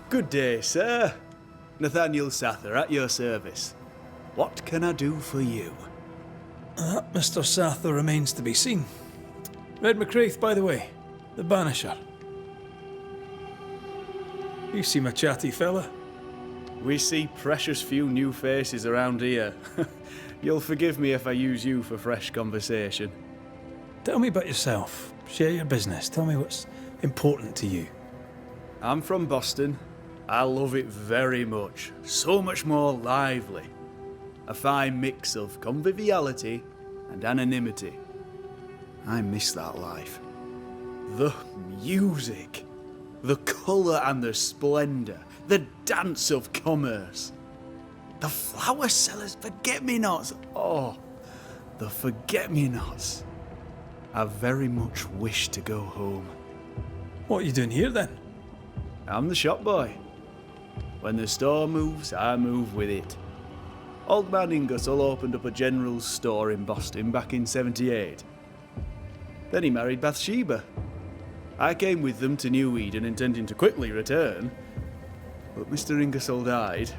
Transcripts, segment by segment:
Good day, sir. Nathaniel Sather at your service. What can I do for you? Mr. Sather remains to be seen. Red McCraith, by the way, the Banisher. You seem a chatty fella. We see precious few new faces around here. You'll forgive me if I use you for fresh conversation. Tell me about yourself. Share your business. Tell me what's important to you. I'm from Boston. I love it very much. So much more lively. A fine mix of conviviality and anonymity. I miss that life. The music. The colour and the splendour. The dance of commerce. The flower sellers' forget-me-nots. Oh, the forget-me-nots. I very much wish to go home. What are you doing here then? I'm the shop boy. When the store moves, I move with it. Old man Ingersoll opened up a general store in Boston back in '78. Then he married Bathsheba. I came with them to New Eden intending to quickly return, but Mr. Ingersoll died.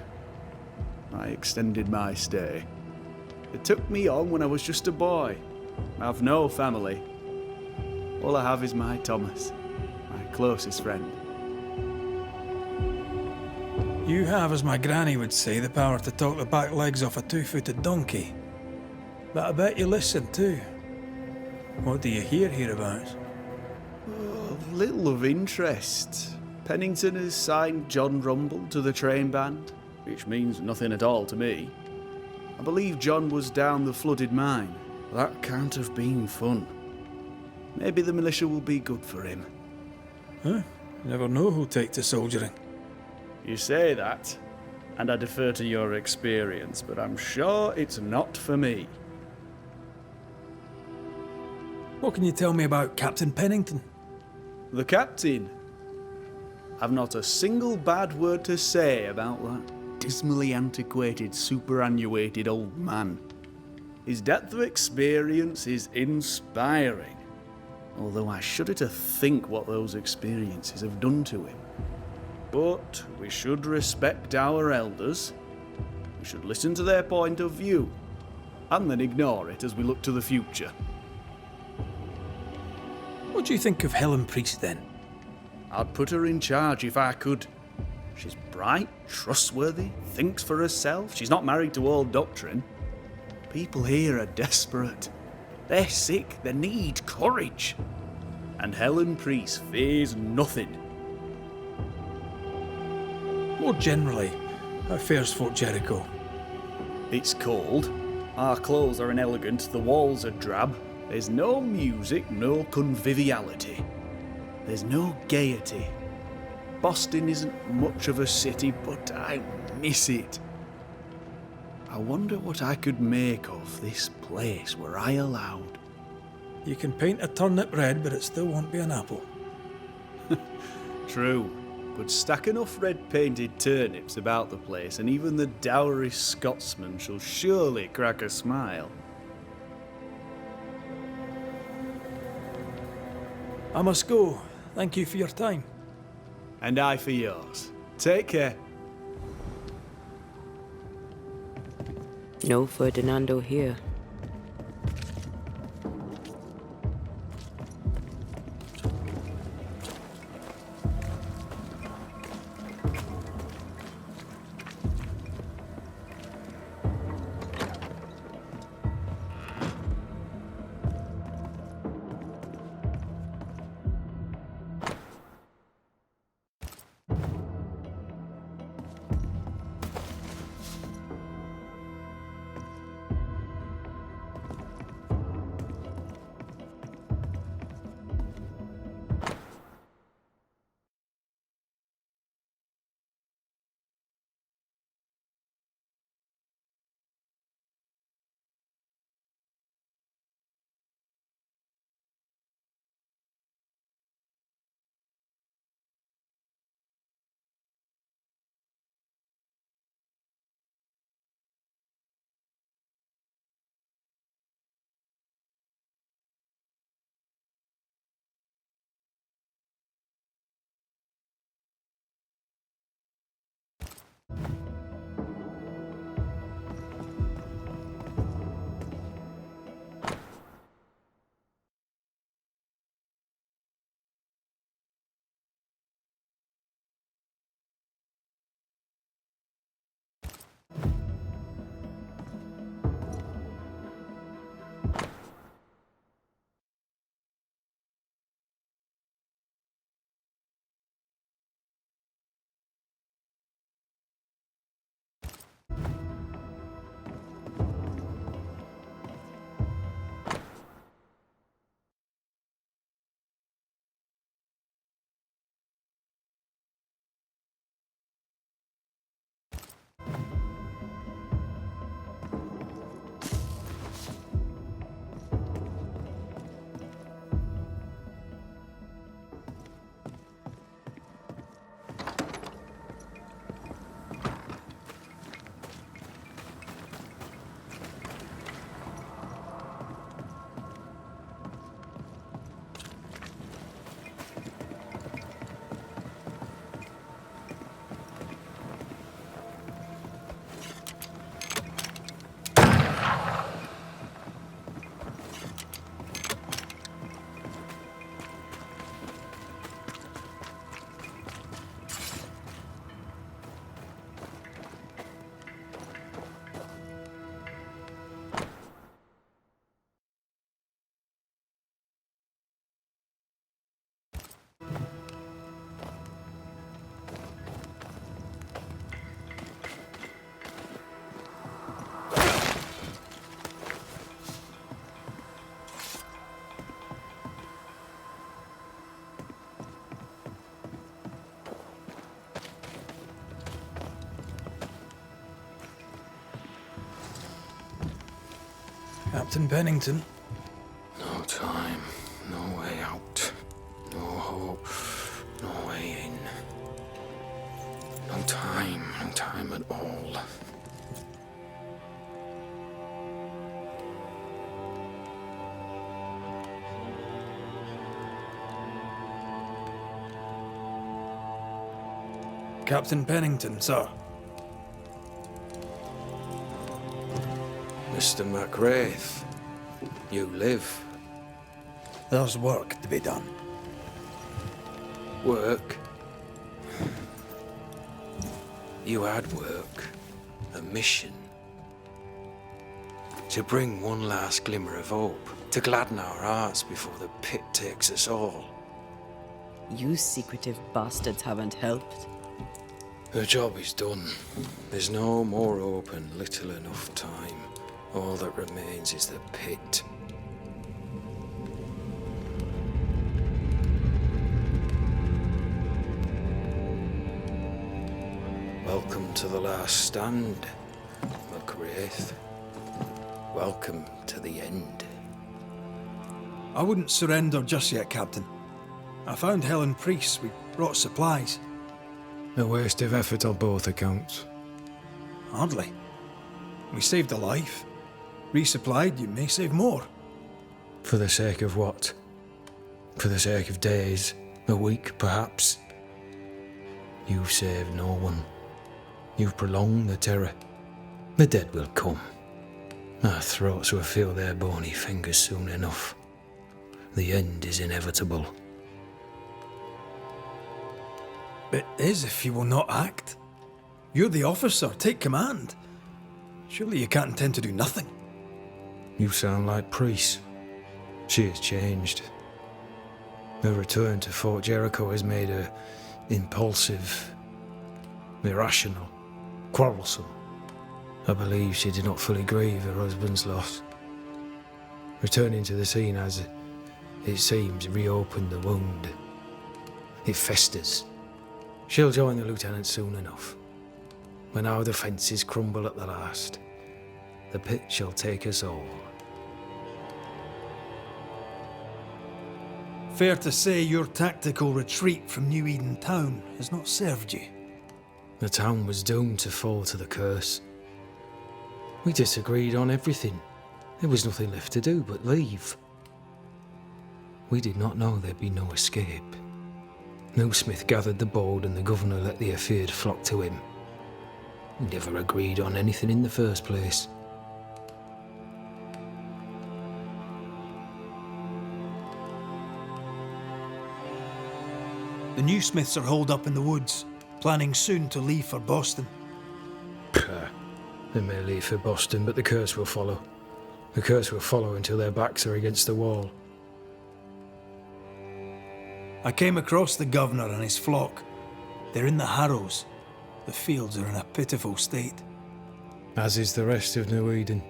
I extended my stay. It took me on when I was just a boy. I've no family. All I have is my Thomas, my closest friend. You have, as my granny would say, the power to talk the back legs off a two-footed donkey. But I bet you listen too. What do you hear hereabouts? Oh, little of interest. Pennington has signed John Rumble to the train band, which means nothing at all to me. I believe John was down the flooded mine. That can't have been fun. Maybe the militia will be good for him. Huh? You never know who'll take to soldiering. You say that, and I defer to your experience, but I'm sure it's not for me. What can you tell me about Captain Pennington? The captain? I've not a single bad word to say about that dismally antiquated, superannuated old man. His depth of experience is inspiring, although I shudder to think what those experiences have done to him. But we should respect our elders. We should listen to their point of view, and then ignore it as we look to the future. What do you think of Helen Priest then? I'd put her in charge if I could. She's bright, trustworthy, thinks for herself. She's not married to old doctrine. People here are desperate. They're sick, they need courage. And Helen Priest fears nothing. More generally, how fares Fort Jericho? It's cold. Our clothes are inelegant, the walls are drab. There's no music, no conviviality. There's no gaiety. Boston isn't much of a city, but I miss it. I wonder what I could make of this place were I allowed. You can paint a turnip red, but it still won't be an apple. True, but stack enough red-painted turnips about the place, and even the dourest Scotsman shall surely crack a smile. I must go. Thank you for your time. And I for yours. Take care. No Ferdinando here. Captain Pennington. No time, no way out, no hope, no way in. No time at all. Captain Pennington, sir. Mr. McWraith, you live. There's work to be done. Work? You had work. A mission. To bring one last glimmer of hope. To gladden our hearts before the pit takes us all. You secretive bastards haven't helped. The job is done. There's no more hope and little enough time. All that remains is the pit. Welcome to the last stand, McWraith. Welcome to the end. I wouldn't surrender just yet, Captain. I found Helen Priest. We brought supplies. A waste of effort on both accounts. Hardly. We saved a life. Resupplied, you may save more. For the sake of what? For the sake of days, a week perhaps? You've saved no one. You've prolonged the terror. The dead will come. Our throats will feel their bony fingers soon enough. The end is inevitable. It is if you will not act. You're the officer, take command. Surely you can't intend to do nothing. You sound like Priest. She has changed. Her return to Fort Jericho has made her impulsive, irrational, quarrelsome. I believe she did not fully grieve her husband's loss. Returning to the scene has, it seems, reopened the wound. It festers. She'll join the lieutenant soon enough. When our defences crumble at the last, the pit shall take us all. Fair to say your tactical retreat from New Eden town has not served you. The town was doomed to fall to the curse. We disagreed on everything. There was nothing left to do but leave. We did not know there'd be no escape. Smith gathered the bold and the governor let the affair flock to him. We never agreed on anything in the first place. The new Smiths are holed up in the woods, planning soon to leave for Boston. They may leave for Boston, but the curse will follow. The curse will follow until their backs are against the wall. I came across the governor and his flock. They're in the harrows. The fields are in a pitiful state. As is the rest of New Eden.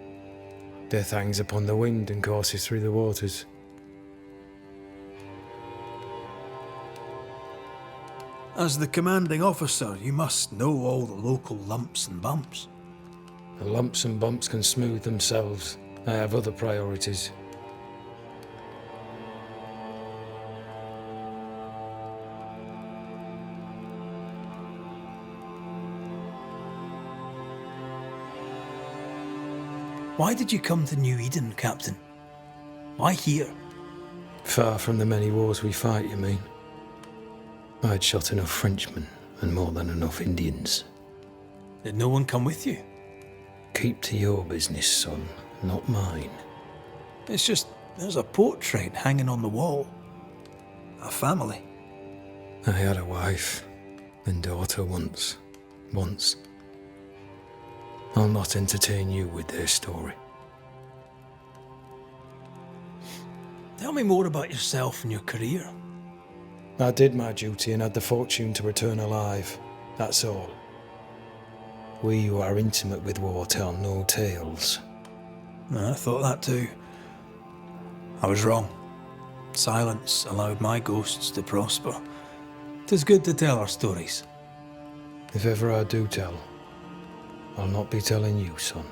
Death hangs upon the wind and courses through the waters. As the commanding officer, you must know all the local lumps and bumps. The lumps and bumps can smooth themselves. I have other priorities. Why did you come to New Eden, Captain? Why here? Far from the many wars we fight, you mean? I'd shot enough Frenchmen and more than enough Indians. Did no one come with you? Keep to your business, son, not mine. It's just, there's a portrait hanging on the wall. A family. I had a wife and daughter once. I'll not entertain you with their story. Tell me more about yourself and your career. I did my duty and had the fortune to return alive. That's all. We who are intimate with war tell no tales. I thought that too. I was wrong. Silence allowed my ghosts to prosper. 'Tis good to tell our stories. If ever I do tell, I'll not be telling you, son.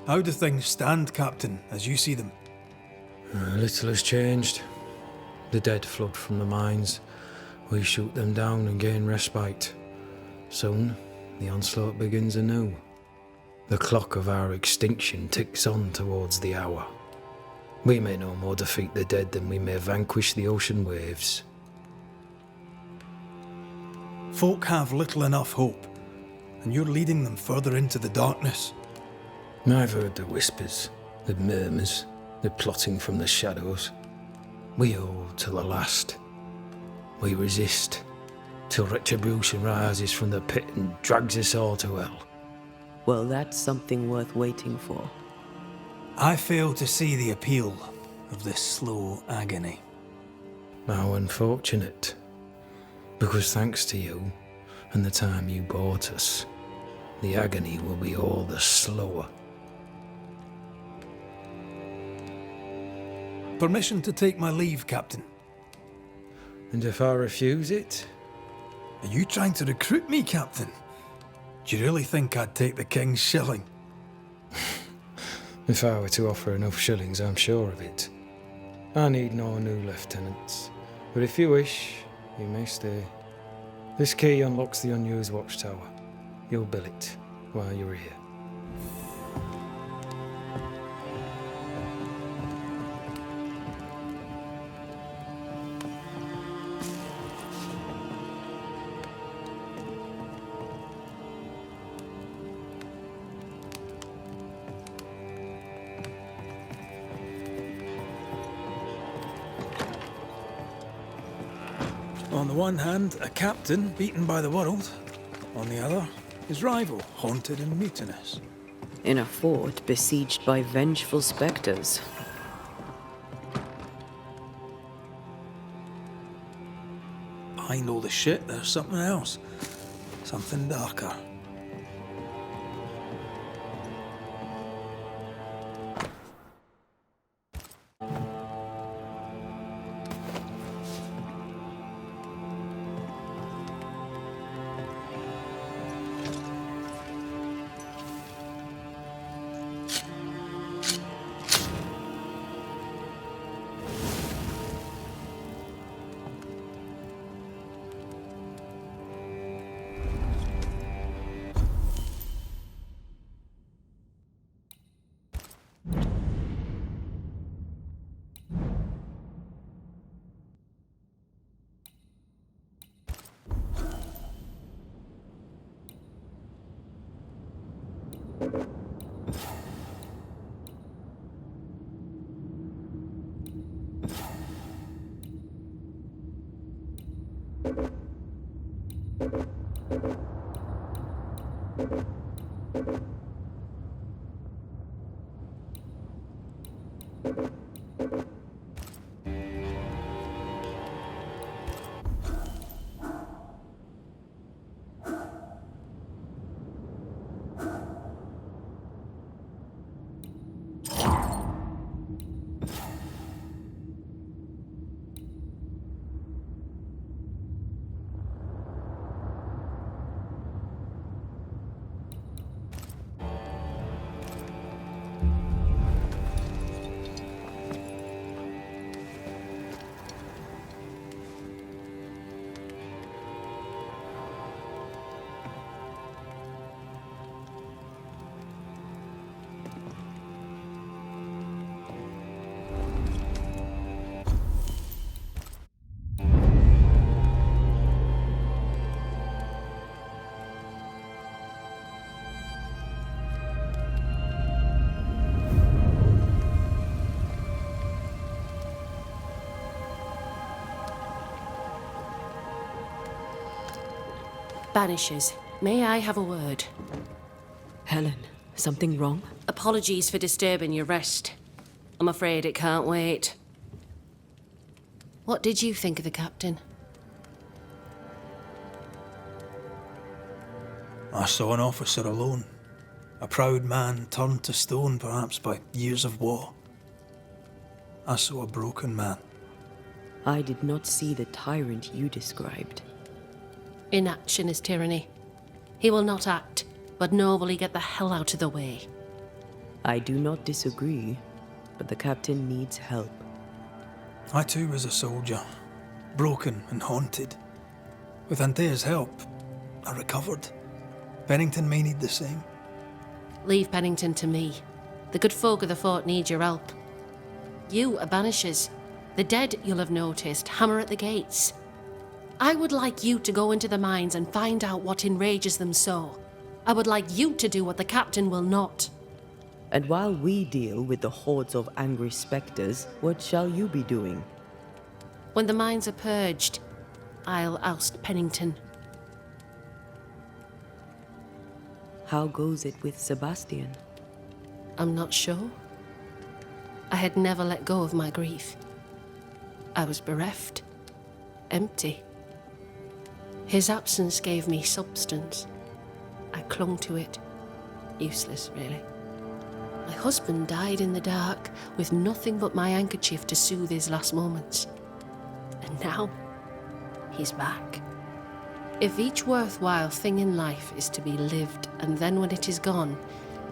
How do things stand, Captain, as you see them? Little has changed. The dead flood from the mines. We shoot them down and gain respite. Soon, the onslaught begins anew. The clock of our extinction ticks on towards the hour. We may no more defeat the dead than we may vanquish the ocean waves. Folk have little enough hope, and you're leading them further into the darkness. I've heard the whispers, the murmurs, the plotting from the shadows. We hold till the last. We resist, till retribution rises from the pit and drags us all to hell. Well, that's something worth waiting for. I fail to see the appeal of this slow agony. How unfortunate. Because thanks to you, and the time you bought us, the agony will be all the slower. Permission to take my leave, Captain. And if I refuse it? Are you trying to recruit me, Captain? Do you really think I'd take the King's shilling? If I were to offer enough shillings, I'm sure of it. I need no new lieutenants. But if you wish, you may stay. This key unlocks the unused watchtower. You'll bill it while you're here. On the one hand, a captain beaten by the world. On the other, his rival, haunted and mutinous. In a fort besieged by vengeful spectres. Behind all the shit, there's something else. Something darker. Banishers, may I have a word? Helen, something wrong? Apologies for disturbing your rest. I'm afraid it can't wait. What did you think of the captain? I saw an officer alone. A proud man turned to stone, perhaps by years of war. I saw a broken man. I did not see the tyrant you described. Inaction is tyranny. He will not act, but nobly get the hell out of the way. I do not disagree, but the captain needs help. I too was a soldier, broken and haunted. With Antea's help, I recovered. Pennington may need the same. Leave Pennington to me. The good folk of the fort need your help. You are Banishers. The dead, you'll have noticed, hammer at the gates. I would like you to go into the mines and find out what enrages them so. I would like you to do what the captain will not. And while we deal with the hordes of angry spectres, what shall you be doing? When the mines are purged, I'll oust Pennington. How goes it with Sebastian? I'm not sure. I had never let go of my grief. I was bereft, empty. His absence gave me substance. I clung to it. Useless, really. My husband died in the dark with nothing but my handkerchief to soothe his last moments. And now, he's back. If each worthwhile thing in life is to be lived, and then when it is gone,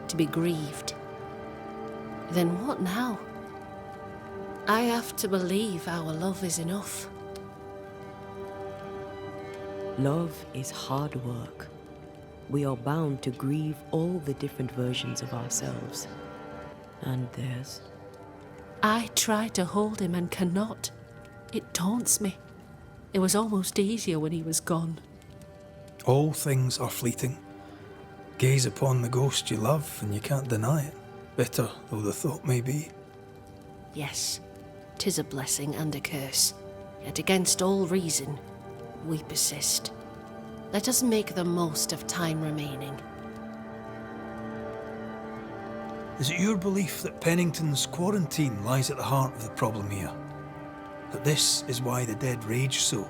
to be grieved, then what now? I have to believe our love is enough. Love is hard work. We are bound to grieve all the different versions of ourselves. And theirs. I try to hold him and cannot. It taunts me. It was almost easier when he was gone. All things are fleeting. Gaze upon the ghost you love and you can't deny it, bitter though the thought may be. Yes, 'tis a blessing and a curse. Yet against all reason, we persist. Let us make the most of time remaining. Is it your belief that Pennington's quarantine lies at the heart of the problem here? That this is why the dead rage so?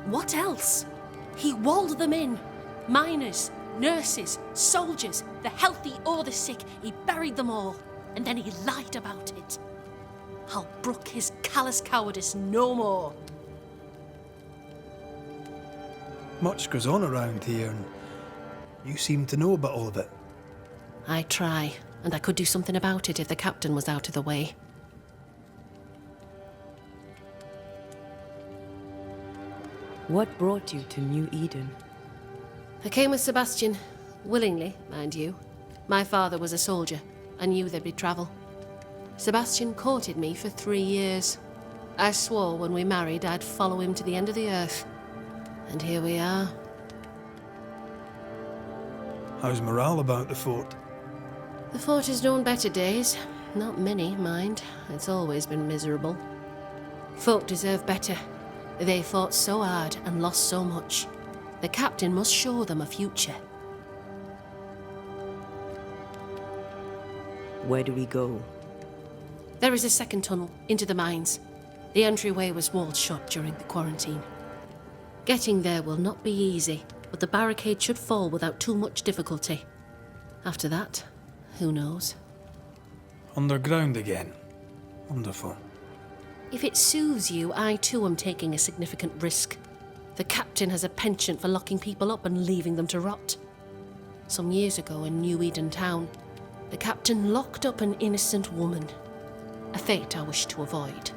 What else? He walled them in. Miners, nurses, soldiers, the healthy or the sick. He buried them all, and then he lied about it. I'll brook his callous cowardice no more. Much goes on around here, and you seem to know about all of it. I try, and I could do something about it if the captain was out of the way. What brought you to New Eden? I came with Sebastian, willingly, mind you. My father was a soldier. I knew there'd be travel. Sebastian courted me for 3 years. I swore when we married I'd follow him to the end of the earth. And here we are. How's morale about the fort? The fort has known better days. Not many, mind. It's always been miserable. Folk deserve better. They fought so hard and lost so much. The captain must show them a future. Where do we go? There is a second tunnel into the mines. The entryway was walled shut during the quarantine. Getting there will not be easy, but the barricade should fall without too much difficulty. After that, who knows? Underground again. Wonderful. If it soothes you, I too am taking a significant risk. The captain has a penchant for locking people up and leaving them to rot. Some years ago in New Eden town, the captain locked up an innocent woman. A fate I wish to avoid.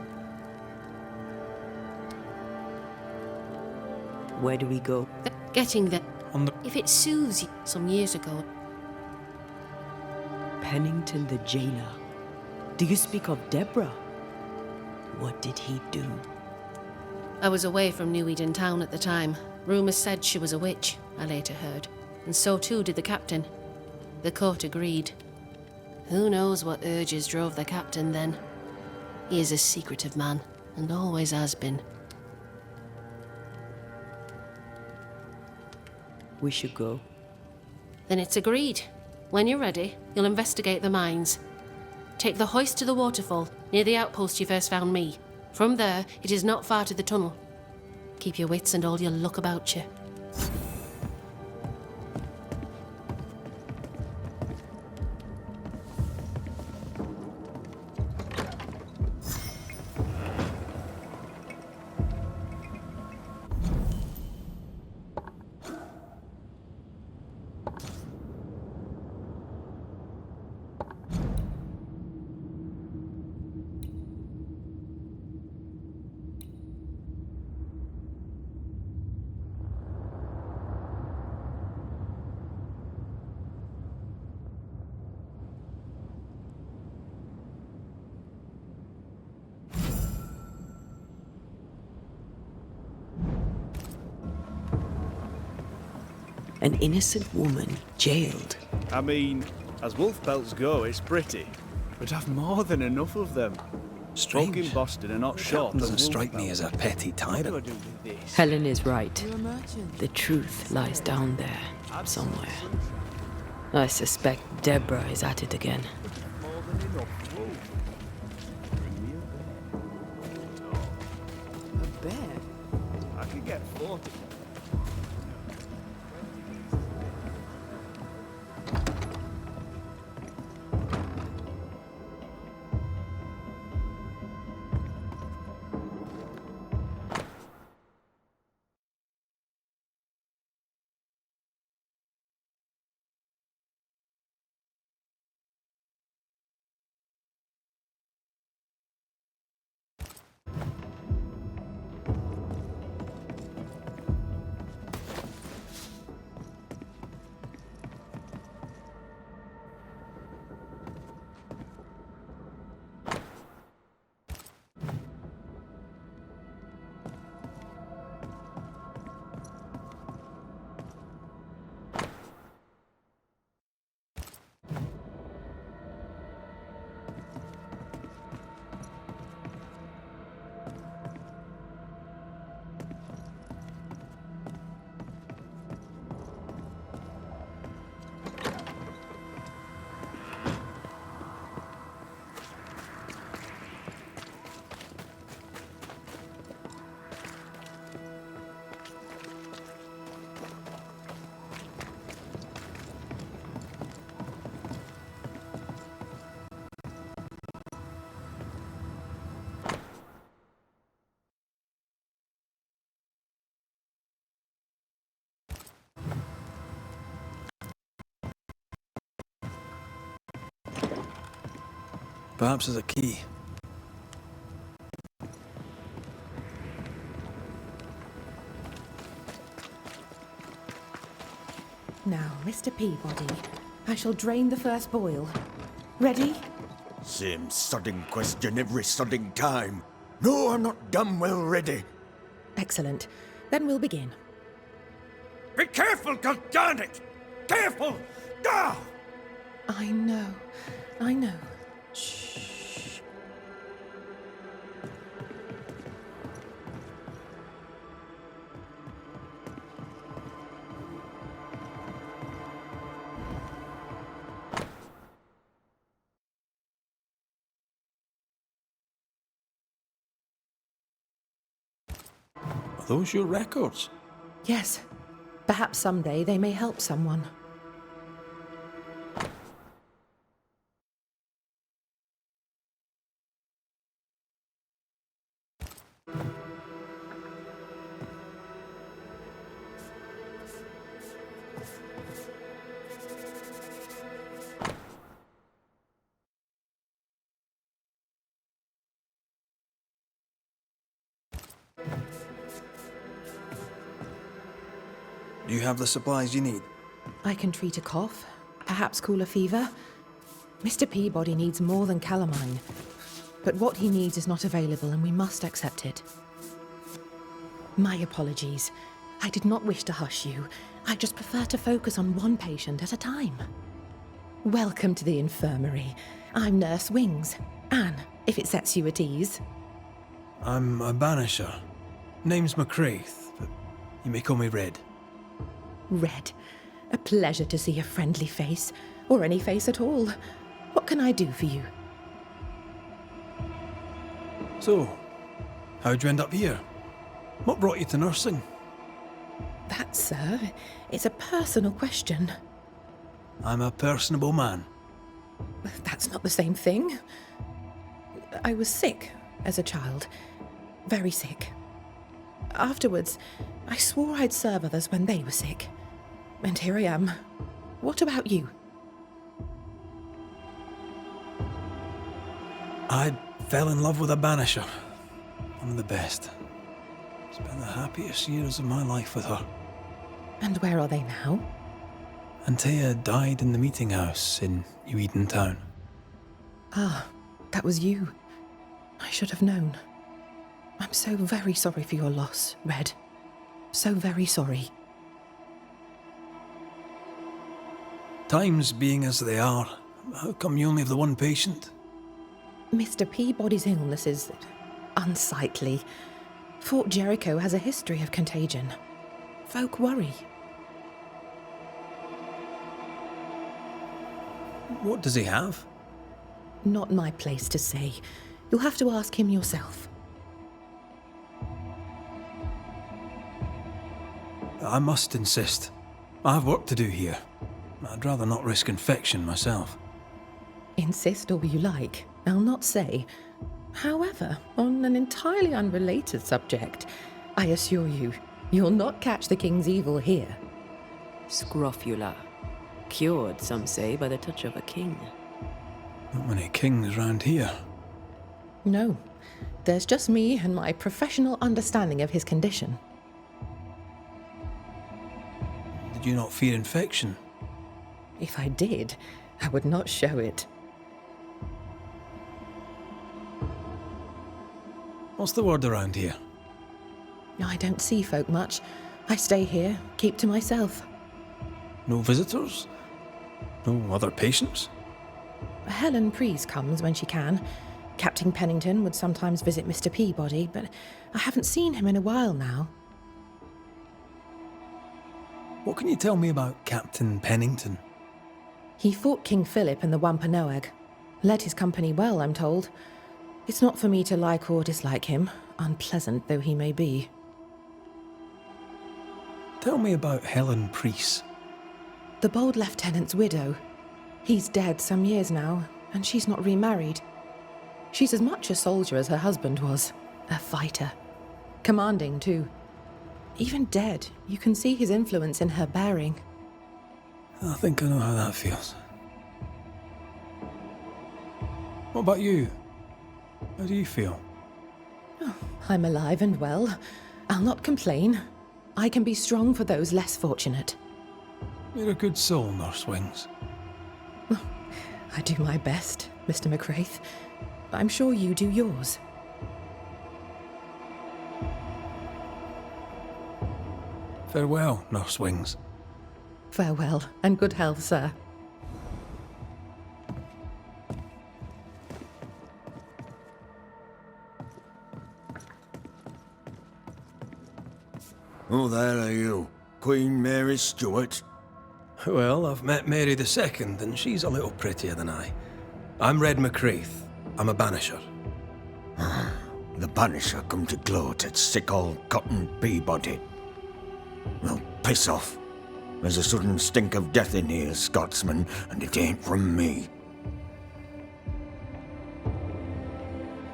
Where do we go? Getting there. On the... If it soothes you, some years ago. Pennington the jailer. Do you speak of Deborah? What did he do? I was away from New Eden town at the time. Rumours said she was a witch, I later heard. And so too did the captain. The court agreed. Who knows what urges drove the captain then? He is a secretive man, and always has been. We should go. Then it's agreed. When you're ready, you'll investigate the mines. Take the hoist to the waterfall, near the outpost you first found me. From there, it is not far to the tunnel. Keep your wits and all your luck about you. An innocent woman jailed. I mean, as wolf pelts go, it's pretty. But I've more than enough of them. Folk in Strange. Boston are not short Captain of doesn't wolf strike me pelts. as a petty What do I tyrant. do with this? Helen is right. The truth lies down there, somewhere. I suspect Deborah is at it again. More than enough wolf. Bring me a bear. A bear? I could get 40. Perhaps there's a key. Now, Mr. Peabody, I shall drain the first boil. Ready? Same sodding question every sodding time. No, I'm not damn well ready. Excellent. Then we'll begin. Be careful, goddammit! Careful! Ah! I know. I know. Shh. Are those your records? Yes. Perhaps someday they may help someone. Do you have the supplies you need? I can treat a cough, perhaps cool a fever. Mr. Peabody needs more than calamine. But what he needs is not available, and we must accept it. My apologies. I did not wish to hush you. I just prefer to focus on one patient at a time. Welcome to the infirmary. I'm Nurse Wings. Anne, if it sets you at ease. I'm a Banisher. Name's McCraith, but you may call me Red. Red. A pleasure to see a friendly face, or any face at all. What can I do for you? So, how'd you end up here? What brought you to nursing? That, sir, is a personal question. I'm a personable man. That's not the same thing. I was sick as a child. Very sick. Afterwards, I swore I'd serve others when they were sick. And here I am. What about you? I fell in love with a Banisher. One of the best. Spent the happiest years of my life with her. And where are they now? Antea died in the meeting house in New Eden Town. Ah, that was you. I should have known. I'm so very sorry for your loss, Red. So very sorry. Times being as they are, how come you only have the one patient? Mr. Peabody's illness is unsightly. Fort Jericho has a history of contagion. Folk worry. What does he have? Not my place to say. You'll have to ask him yourself. I must insist. I have work to do here. I'd rather not risk infection myself. Insist all you like. I'll not say. However, on an entirely unrelated subject, I assure you, you'll not catch the king's evil here. Scrofula. Cured, some say, by the touch of a king. Not many kings round here. No, there's just me and my professional understanding of his condition. Did you not fear infection? If I did, I would not show it. What's the word around here? I don't see folk much. I stay here, keep to myself. No visitors? No other patients? Helen Preece comes when she can. Captain Pennington would sometimes visit Mr. Peabody, but I haven't seen him in a while now. What can you tell me about Captain Pennington? He fought King Philip in the Wampanoag. Led his company well, I'm told. It's not for me to like or dislike him, unpleasant though he may be. Tell me about Helen Preece. The bold lieutenant's widow. He's dead some years now, and she's not remarried. She's as much a soldier as her husband was. A fighter. Commanding, too. Even dead, you can see his influence in her bearing. I think I know how that feels. What about you? How do you feel? I'm alive and well. I'll not complain. I can be strong for those less fortunate. You're a good soul, Nurse Wings. I do my best, Mr. McCraith. I'm sure you do yours. Farewell, Nurse Wings. Farewell, and good health, sir. Who the hell are you? Queen Mary Stuart? Well, I've met Mary II, and she's a little prettier than I. I'm Red McCraith. I'm a Banisher. The Banisher come to gloat at sick old Cotton Peabody. Well, piss off. There's a sudden stink of death in here, Scotsman, and it ain't from me.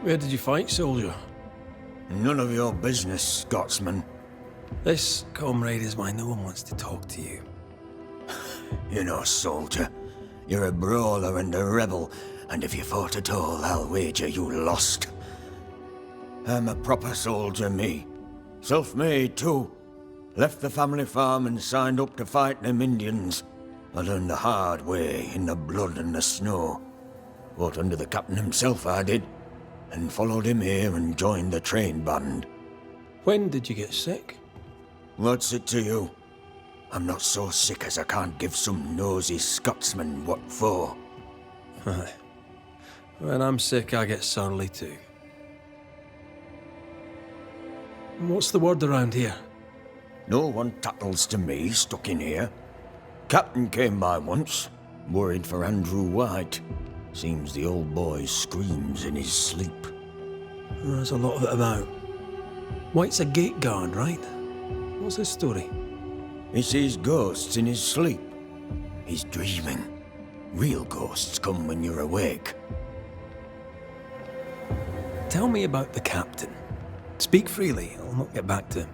Where did you fight, soldier? None of your business, Scotsman. This, comrade, is why no one wants to talk to you. You know, soldier, you're a brawler and a rebel, and if you fought at all, I'll wager you lost. I'm a proper soldier, me. Self-made, too. Left the family farm and signed up to fight them Indians. I learned the hard way, in the blood and the snow. Fought under the captain himself, I did, and followed him here and joined the train band. When did you get sick? What's it to you? I'm not so sick as I can't give some nosy Scotsman what for. Aye. When I'm sick, I get surly too. What's the word around here? No one tattles to me stuck in here. Captain came by once, worried for Andrew White. Seems the old boy screams in his sleep. There's a lot of it about. White's a gate guard, right? What's his story? He sees ghosts in his sleep. He's dreaming. Real ghosts come when you're awake. Tell me about the captain. Speak freely, I'll not get back to him.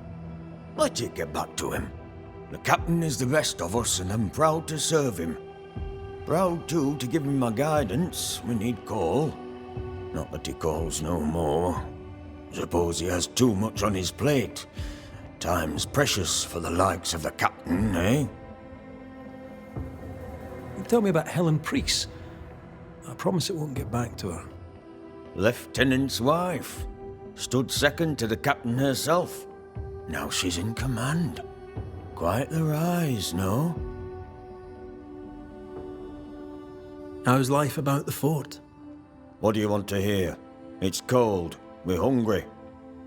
Let you get back to him. The captain is the best of us, and I'm proud to serve him. Proud, too, to give him my guidance when he'd call. Not that he calls no more. Suppose he has too much on his plate. Time's precious for the likes of the captain, eh? Tell me about Helen Preece. I promise it won't get back to her. Lieutenant's wife. Stood second to the captain herself. Now she's in command. Quite the rise, no? How's life about the fort? What do you want to hear? It's cold. We're hungry.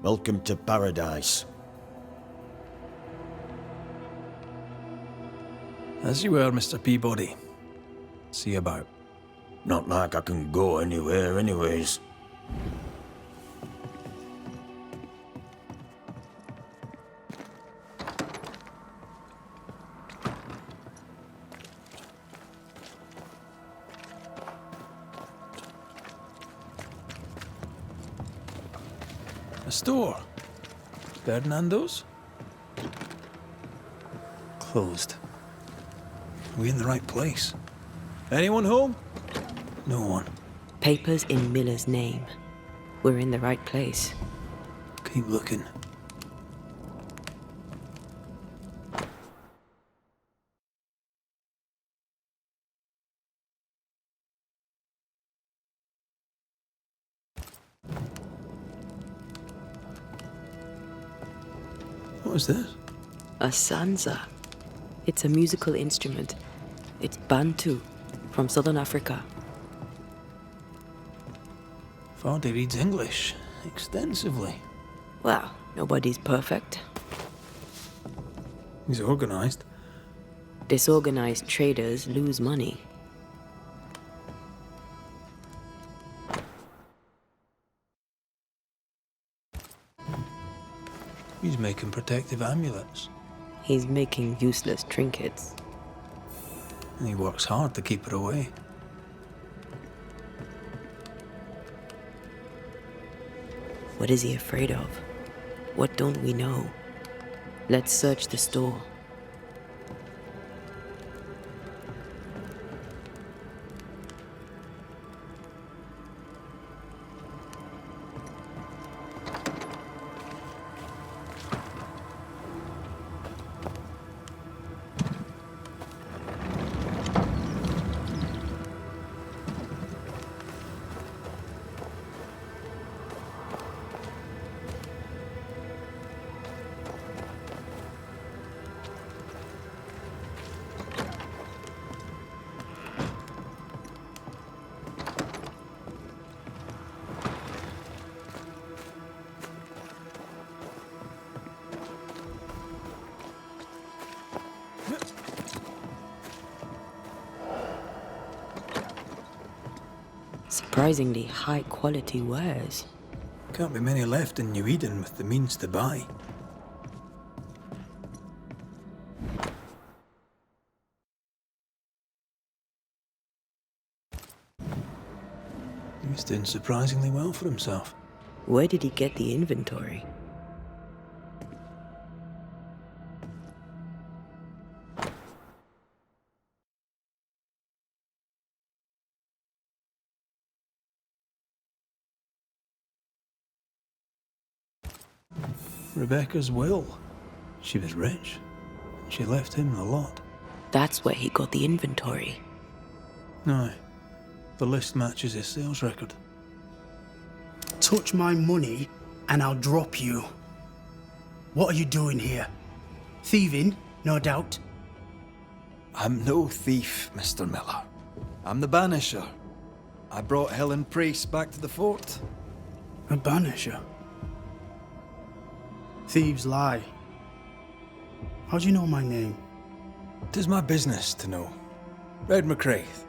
Welcome to paradise. As you were, Mr. Peabody. See you about. Not like I can go anywhere anyways. A store. Ferdinando's? Closed. We in the right place? Anyone home? No one. Papers in Miller's name. We're in the right place. Keep looking. What is this? A sansa. It's a musical instrument. It's Bantu, from southern Africa. Vardy reads English extensively. Well, nobody's perfect. He's organized. Disorganized traders lose money. He's making protective amulets. He's making useless trinkets. And he works hard to keep her away. What is he afraid of? What don't we know? Let's search the store. Surprisingly high quality wares. Can't be many left in New Eden with the means to buy. He's doing surprisingly well for himself. Where did he get the inventory? Rebecca's will. She was rich. She left him a lot. That's where he got the inventory. No. The list matches his sales record. Touch my money and I'll drop you. What are you doing here? Thieving, no doubt. I'm no thief, Mr. Miller. I'm the Banisher. I brought Helen Priest back to the fort. A banisher? Thieves lie. How do you know my name? 'Tis my business to know. Red McCraith.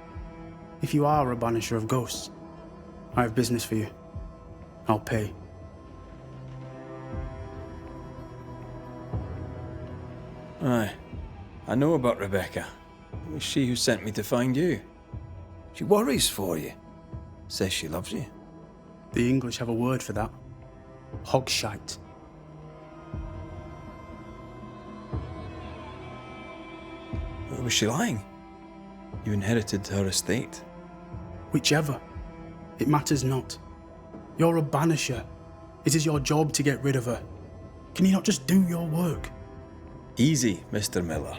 If you are a banisher of ghosts, I have business for you. I'll pay. Aye. I know about Rebecca. It was she who sent me to find you. She worries for you. Says she loves you. The English have a word for that. Hogshite. Or was she lying? You inherited her estate. Whichever. It matters not. You're a banisher. It is your job to get rid of her. Can you not just do your work? Easy, Mr. Miller.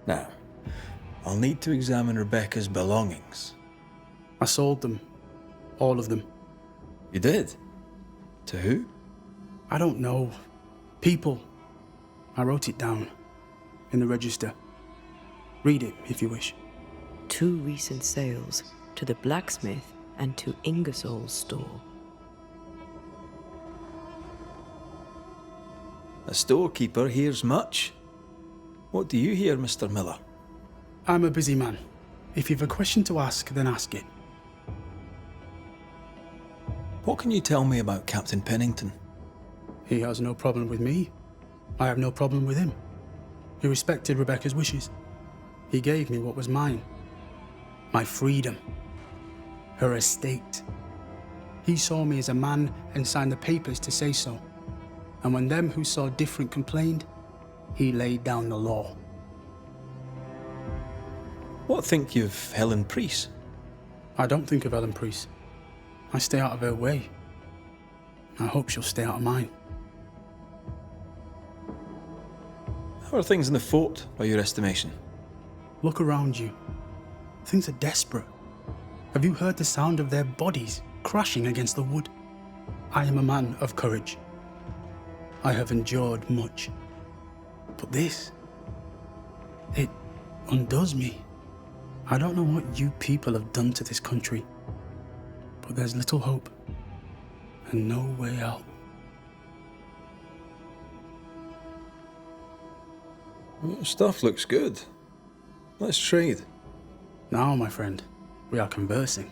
Now, I'll need to examine Rebecca's belongings. I sold them. All of them. You did? To who? I don't know. People. I wrote it down. In the register. Read it, if you wish. 2 recent sales to the blacksmith and to Ingersoll's store. A storekeeper hears much. What do you hear, Mr. Miller? I'm a busy man. If you've a question to ask, then ask it. What can you tell me about Captain Pennington? He has no problem with me. I have no problem with him. He respected Rebecca's wishes. He gave me what was mine. My freedom. Her estate. He saw me as a man and signed the papers to say so. And when them who saw different complained, he laid down the law. What think you of Helen Priest? I don't think of Ellen Priest. I stay out of her way. I hope she'll stay out of mine. How are things in the fort, by your estimation? Look around you. Things are desperate. Have you heard the sound of their bodies crashing against the wood? I am a man of courage. I have endured much. But this, it undoes me. I don't know what you people have done to this country, but there's little hope and no way out. Well, stuff looks good. Let's trade. Now, my friend, we are conversing.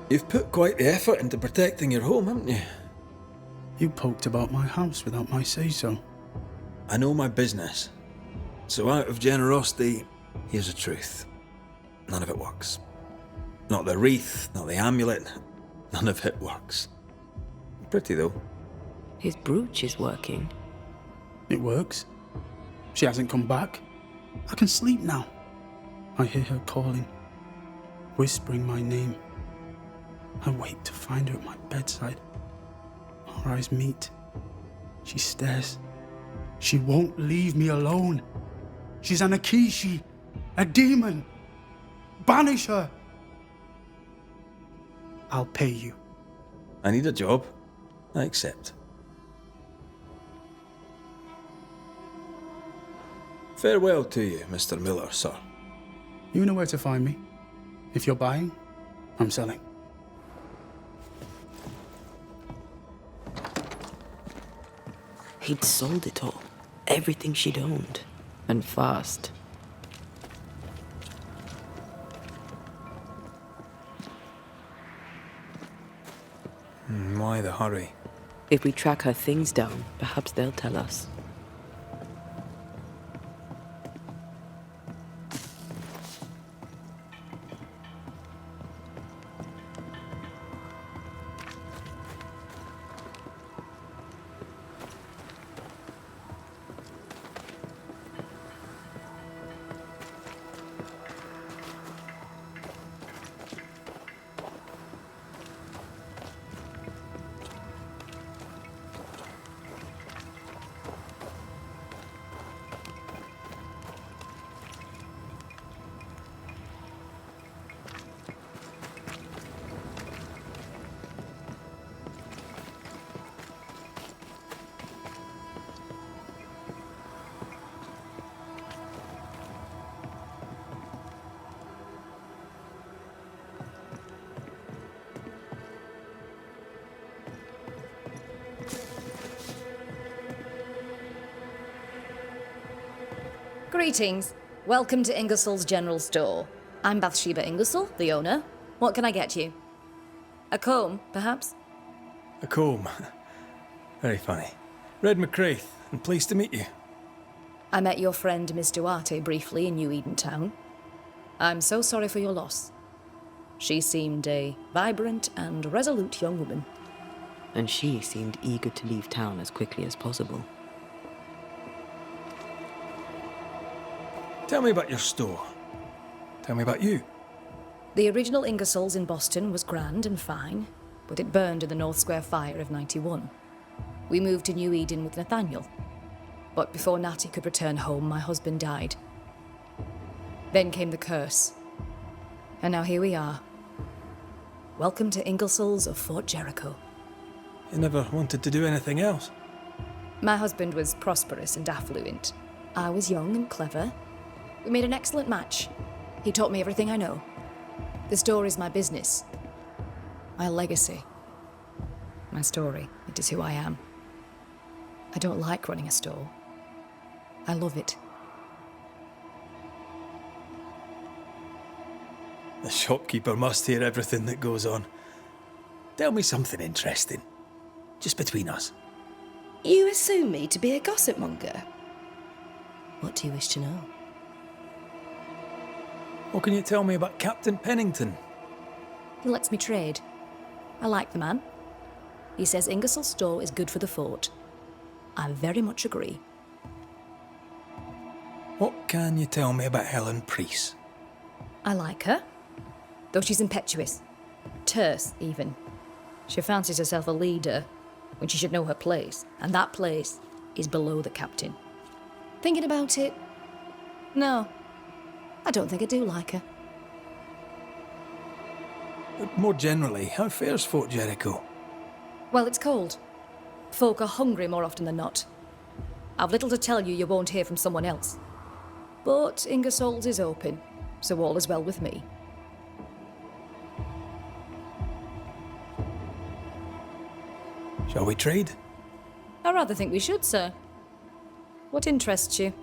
You've put quite the effort into protecting your home, haven't you? You poked about my house without my say-so. I know my business. So out of generosity, here's the truth. None of it works. Not the wreath, not the amulet, none of it works. Pretty though. His brooch is working. It works. She hasn't come back. I can sleep now. I hear her calling, whispering my name. I wait to find her at my bedside. Our eyes meet. She stares. She won't leave me alone. She's an Akishi, a demon. Banish her. I'll pay you. I need a job. I accept. Farewell to you, Mr. Miller, sir. You know where to find me. If you're buying, I'm selling. He'd sold it all. Everything she'd owned. And fast. Why the hurry? If we track her things down, perhaps they'll tell us. Greetings. Welcome to Ingersoll's General Store. I'm Bathsheba Ingersoll, the owner. What can I get you? A comb, perhaps? A comb. Very funny. Red McCraith, and pleased to meet you. I met your friend Miss Duarte briefly in New Eden Town. I'm so sorry for your loss. She seemed a vibrant and resolute young woman. And she seemed eager to leave town as quickly as possible. Tell me about your store. Tell me about you. The original Ingersoll's in Boston was grand and fine, but it burned in the North Square fire of '91. We moved to New Eden with Nathaniel. But before Natty could return home, my husband died. Then came the curse. And now here we are. Welcome to Ingersoll's of Fort Jericho. You never wanted to do anything else. My husband was prosperous and affluent. I was young and clever. We made an excellent match. He taught me everything I know. The store is my business. My legacy. My story. It is who I am. I don't like running a store. I love it. The shopkeeper must hear everything that goes on. Tell me something interesting. Just between us. You assume me to be a gossip monger? What do you wish to know? What can you tell me about Captain Pennington? He lets me trade. I like the man. He says Ingersoll's store is good for the fort. I very much agree. What can you tell me about Helen Priest? I like her, though she's impetuous. Terse, even. She fancies herself a leader when she should know her place, and that place is below the captain. Thinking about it, no, I don't think I do like her. More generally, how fares Fort Jericho? Well, it's cold. Folk are hungry more often than not. I've little to tell you won't hear from someone else. But Ingersoll's is open, so all is well with me. Shall we trade? I rather think we should, sir. What interests you?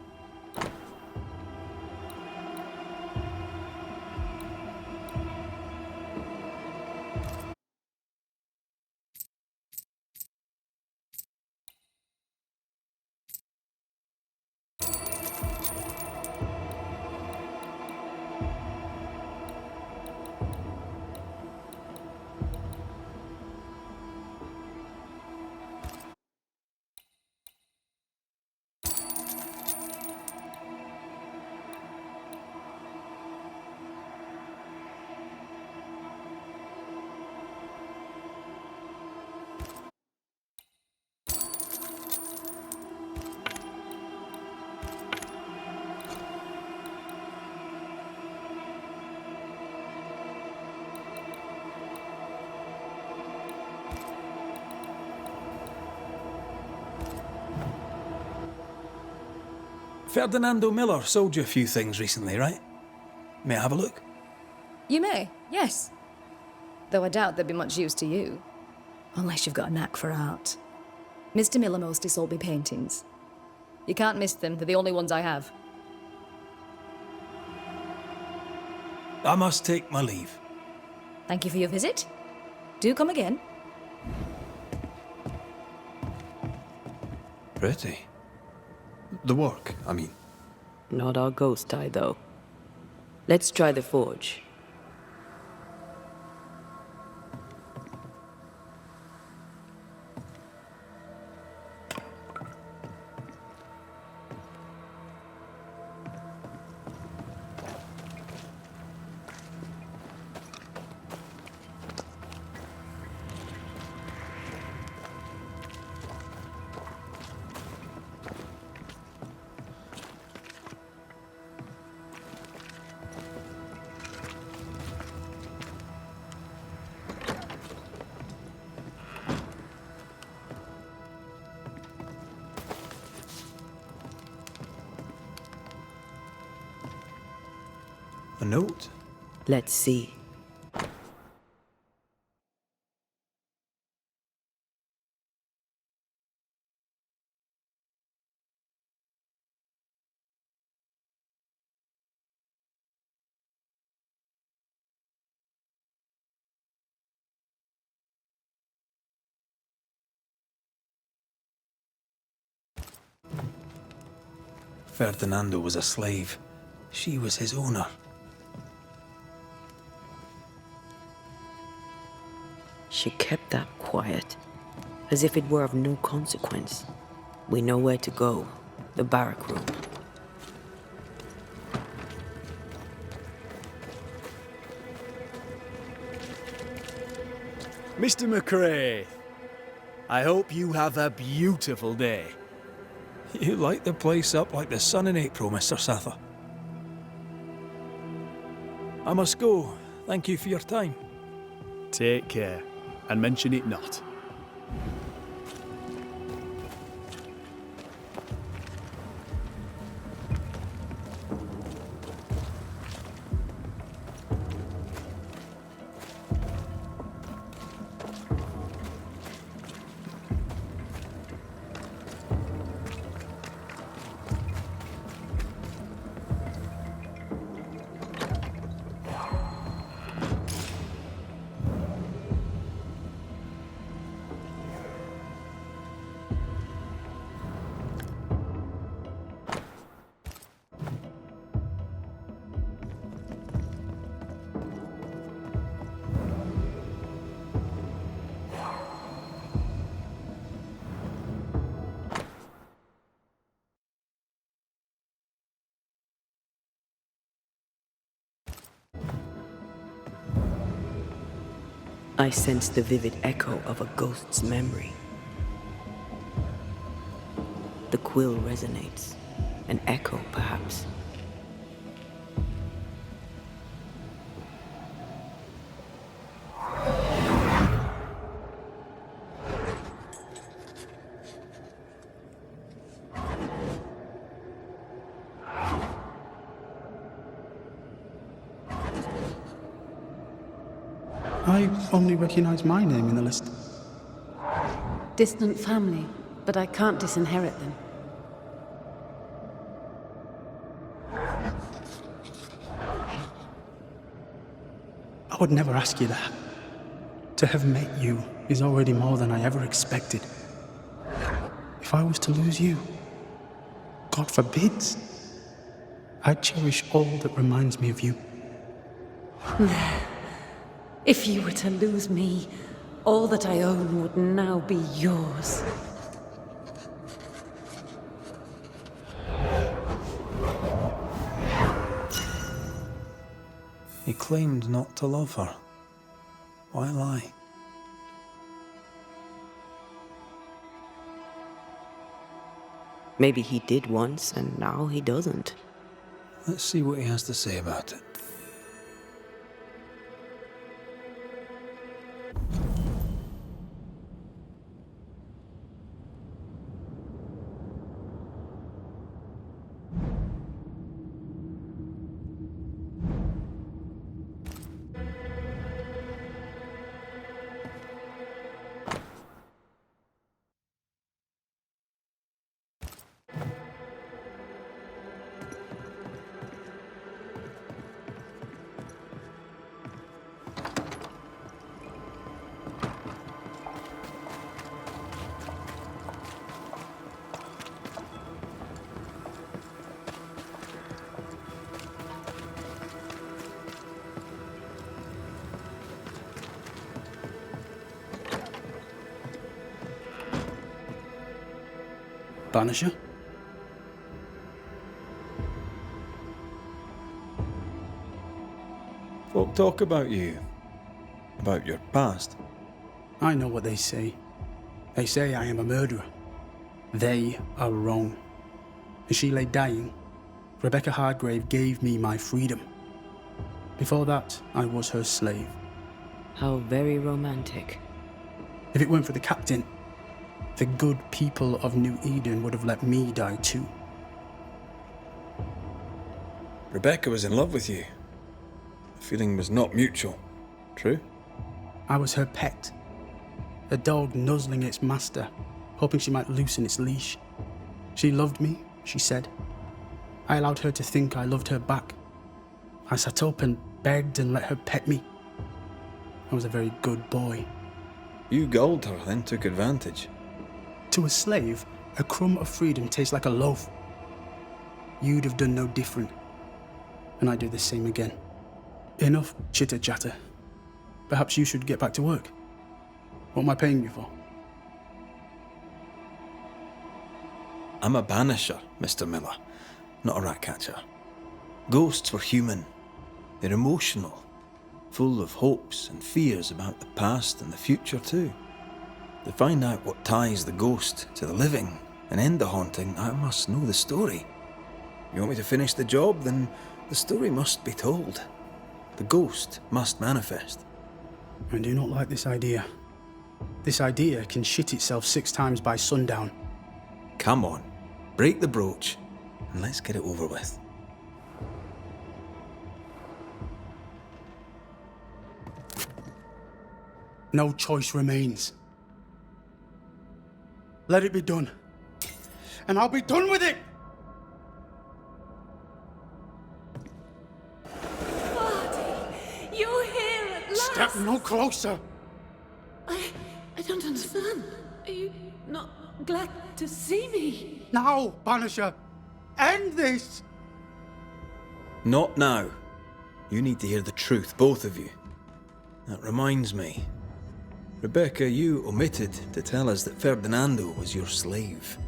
Ferdinando Miller sold you a few things recently, right? May I have a look? You may, yes. Though I doubt they'd be much use to you. Unless you've got a knack for art. Mr. Miller mostly sold me paintings. You can't miss them, they're the only ones I have. I must take my leave. Thank you for your visit. Do come again. Pretty. The work, I mean. Not our ghost eye, though. Let's try the forge. A note? Let's see. Ferdinando was a slave. She was his owner. She kept that quiet, as if it were of no consequence. We know where to go. The barrack room. Mr. McCrae, I hope you have a beautiful day. You light the place up like the sun in April, Mr. Sather. I must go. Thank you for your time. Take care, and mention it not. I sense the vivid echo of a ghost's memory. The quill resonates. An echo, perhaps. I only recognize my name in the list. Distant family, but I can't disinherit them. I would never ask you that. To have met you is already more than I ever expected. If I was to lose you, God forbids, I'd cherish all that reminds me of you. If you were to lose me, all that I own would now be yours. He claimed not to love her. Why lie? Maybe he did once, and now he doesn't. Let's see what he has to say about it. Banisher? Folk talk about you. About your past. I know what they say. They say I am a murderer. They are wrong. As she lay dying, Rebecca Hardgrave gave me my freedom. Before that, I was her slave. How very romantic. If it weren't for the captain, the good people of New Eden would have let me die too. Rebecca was in love with you. The feeling was not mutual. True? I was her pet. A dog nuzzling its master, hoping she might loosen its leash. She loved me, she said. I allowed her to think I loved her back. I sat up and begged and let her pet me. I was a very good boy. You gulled her, then took advantage. To a slave, a crumb of freedom tastes like a loaf. you'd have done no different. And I'd do the same again. Enough chitter-chatter. Perhaps you should get back to work. What am I paying you for? I'm a banisher, Mr. Miller, not a rat catcher. Ghosts were human. They're emotional, full of hopes and fears about the past and the future too. To find out what ties the ghost to the living and end the haunting, I must know the story. You want me to finish the job, then the story must be told. The ghost must manifest. I do not like this idea. This idea can shit itself 6 times by sundown. Come on, break the brooch, and let's get it over with. No choice remains. Let it be done. And I'll be done with it! You're here at last! Step no closer! I don't understand. Are you not glad to see me? Now, Banisher! End this! Not now. You need to hear the truth, both of you. That reminds me. Rebecca, you omitted to tell us that Ferdinando was your slave.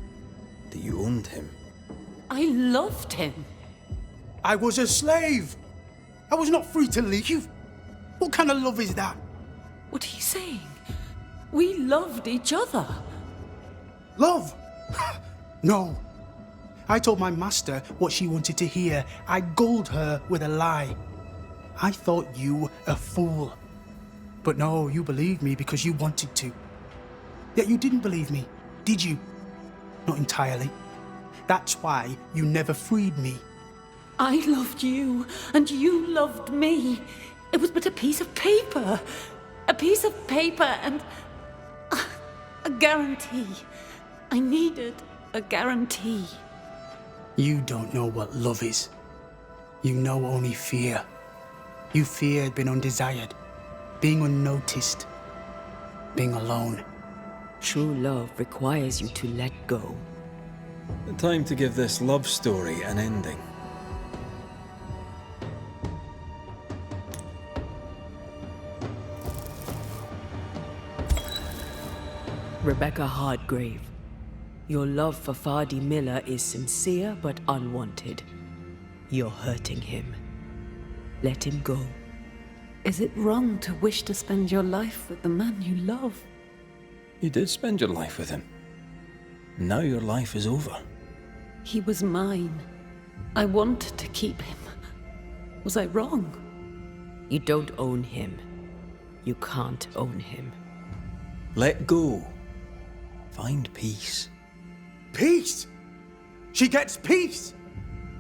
That you owned him. I loved him. I was a slave! I was not free to leave! What kind of love is that? What are you saying? We loved each other. Love? No. I told my master what she wanted to hear. I gulled her with a lie. I thought you a fool. But no, you believed me because you wanted to. Yet you didn't believe me, did you? Not entirely. That's why you never freed me. I loved you, and you loved me. It was but a piece of paper. A piece of paper and a guarantee. I needed a guarantee. You don't know what love is. You know only fear. You feared being undesired, being unnoticed, being alone. True love requires you to let go. Time to give this love story an ending. Rebecca Hardgrave, your love for Fadi Miller is sincere but unwanted. You're hurting him. Let him go. Is it wrong to wish to spend your life with the man you love? You did spend your life with him. Now your life is over. He was mine. I wanted to keep him. Was I wrong? You don't own him. You can't own him. Let go. Find peace. Peace? She gets peace?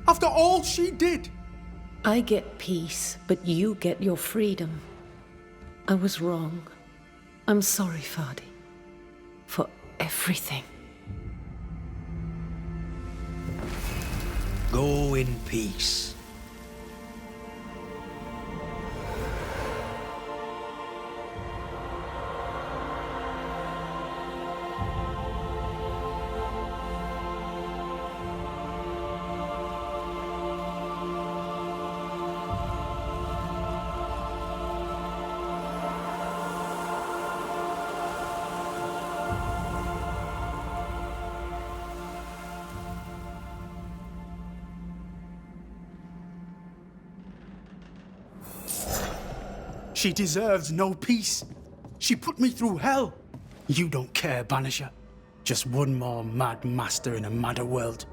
After all she did? I get peace, but you get your freedom. I was wrong. I'm sorry, Fadi. For everything. Go in peace. She deserves no peace. She put me through hell. You don't care, Banisher. Just one more mad master in a madder world.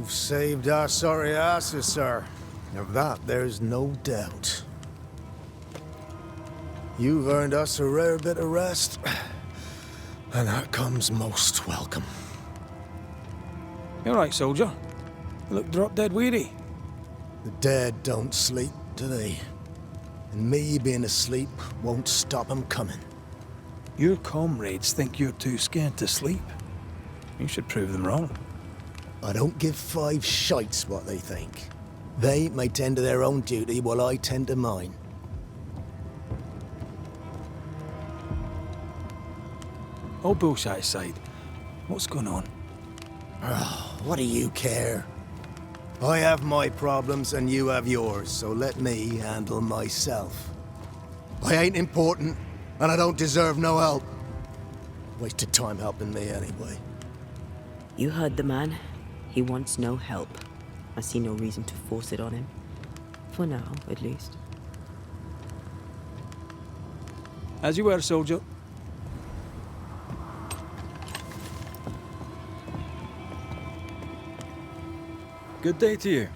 You've saved our sorry asses, sir. Of that, there's no doubt. You've earned us a rare bit of rest, and that comes most welcome. You all right, soldier? You look drop dead weary. The dead don't sleep, do they? And me being asleep won't stop 'em coming. Your comrades think you're too scared to sleep. You should prove them wrong. I don't give 5 shites what they think. They may tend to their own duty while I tend to mine. All bullshit aside, what's going on? Oh, what do you care? I have my problems and you have yours, so let me handle myself. I ain't important, and I don't deserve no help. Wasted time helping me anyway. You heard the man. He wants no help. I see no reason to force it on him. For now, at least. As you were, soldier. Good day to you.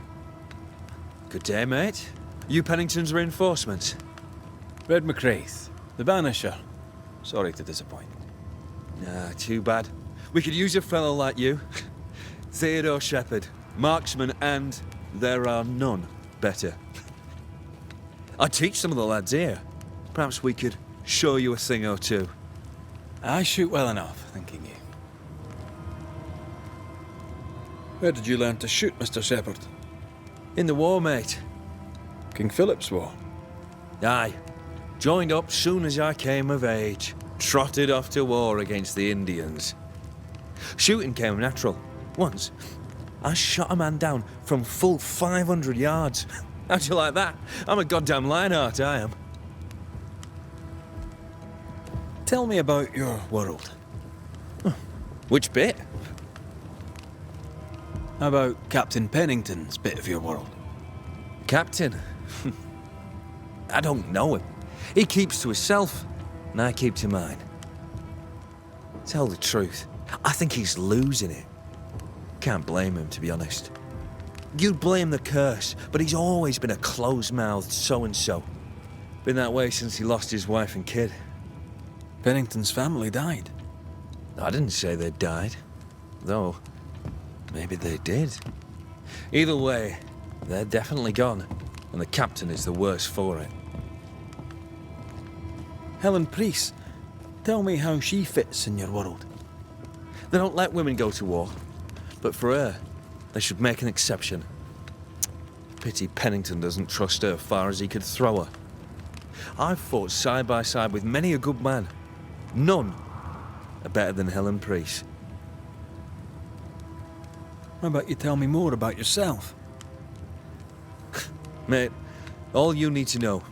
Good day, mate. You Pennington's reinforcements? Red McCraith, the Banisher. Sorry to disappoint. Nah, too bad. We could use a fellow like you. Theodore Shepherd, marksman, and there are none better. I teach some of the lads here. Perhaps we could show you a thing or two. I shoot well enough, thinking you. Where did you learn to shoot, Mr. Shepherd? In the war, mate. King Philip's War? Aye. Joined up soon as I came of age. Trotted off to war against the Indians. Shooting came natural. Once, I shot a man down from full 500 yards. How'd you like that? I'm a goddamn Lionheart, I am. Tell me about your world. Which bit? How about Captain Pennington's bit of your world? Captain? I don't know him. He keeps to himself, and I keep to mine. Tell the truth, I think he's losing it. Can't blame him, to be honest. You'd blame the curse, but he's always been a close-mouthed so-and-so. Been that way since he lost his wife and kid. Pennington's family died. I didn't say they died, though maybe they did. Either way, they're definitely gone, and the captain is the worse for it. Helen Priest, tell me how she fits in your world. They don't let women go to war, but for her, they should make an exception. Pity Pennington doesn't trust her far as he could throw her. I've fought side by side with many a good man. None are better than Helen Priest. How about you tell me more about yourself? Mate, all you need to know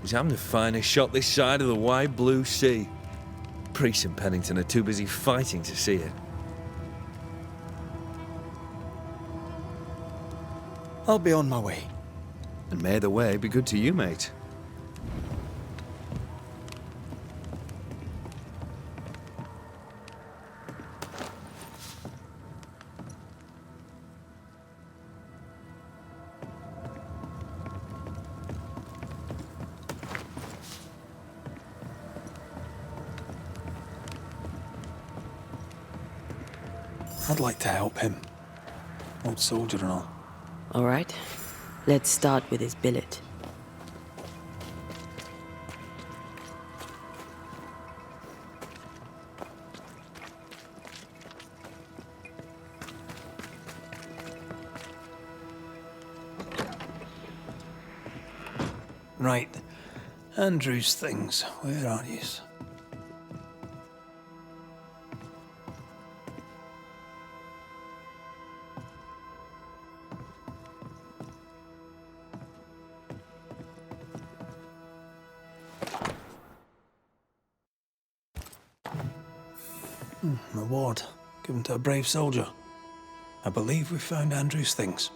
is I'm the finest shot this side of the wide blue sea. Priest and Pennington are too busy fighting to see it. I'll be on my way. And may the way be good to you, mate. I'd like to help him. Old soldier and all. All right. Let's start with his billet. Right. Andrew's things. Where are yous? Reward given to a brave soldier. I believe we found Andrew's things.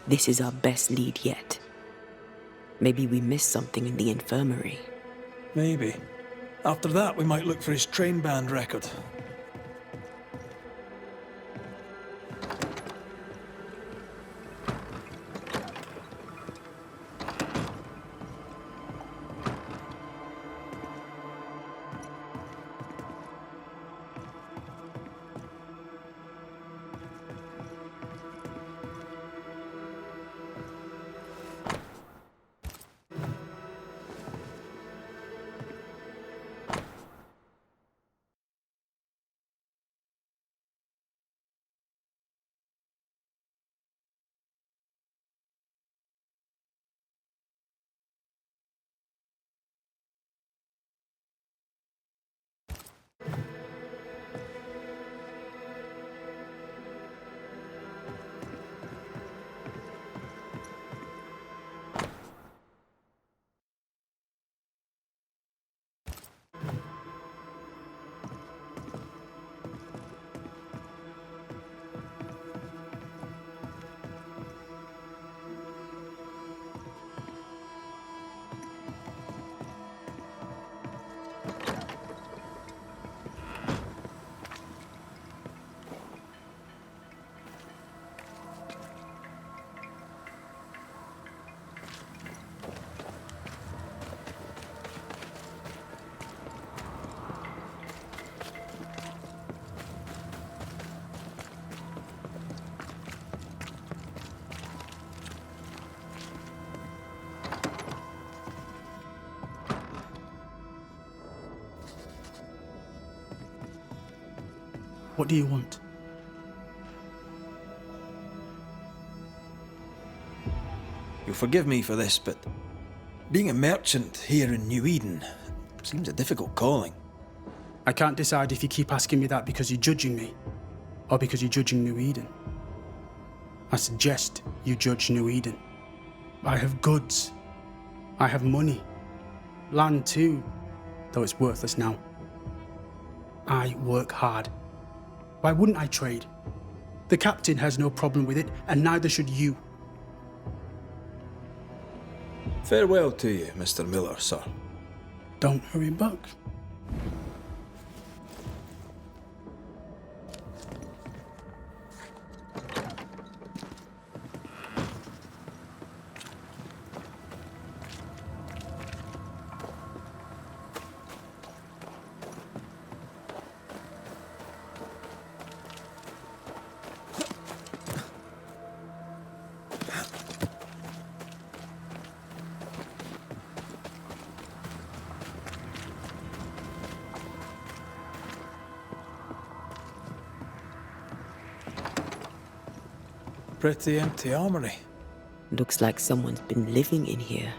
This is our best lead yet. Maybe we missed something in the infirmary. Maybe. After that, we might look for his train band record. What do you want? You'll forgive me for this, but being a merchant here in New Eden seems a difficult calling. I can't decide if you keep asking me that because you're judging me, or because you're judging New Eden. I suggest you judge New Eden. I have goods. I have money. Land too, though it's worthless now. I work hard. Why wouldn't I trade? The captain has no problem with it, and neither should you. Farewell to you, Mr. Miller, sir. Don't hurry back. Pretty empty armory. Looks like someone's been living in here.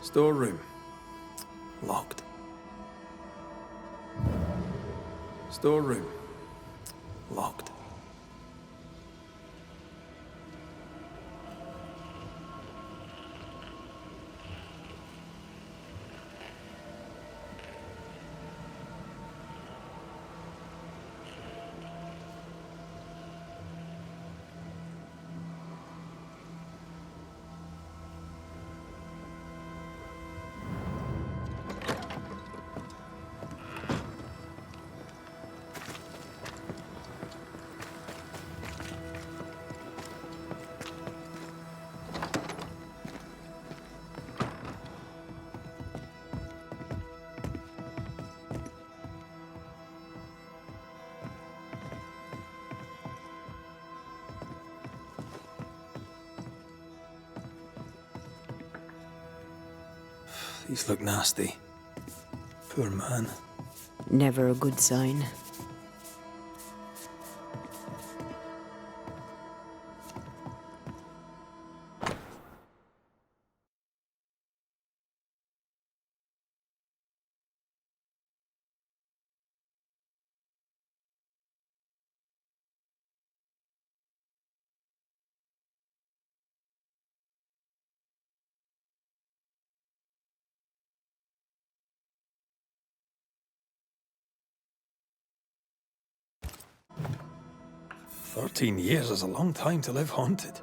Storeroom. Locked. Storeroom. Locked. These look nasty. Poor man. Never a good sign. "13 years is a long time to live haunted."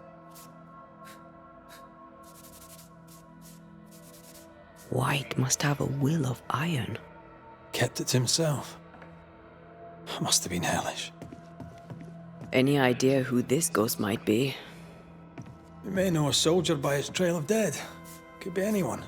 White must have a will of iron. Kept it himself. Must have been hellish. Any idea who this ghost might be? We may know a soldier by his trail of dead. Could be anyone.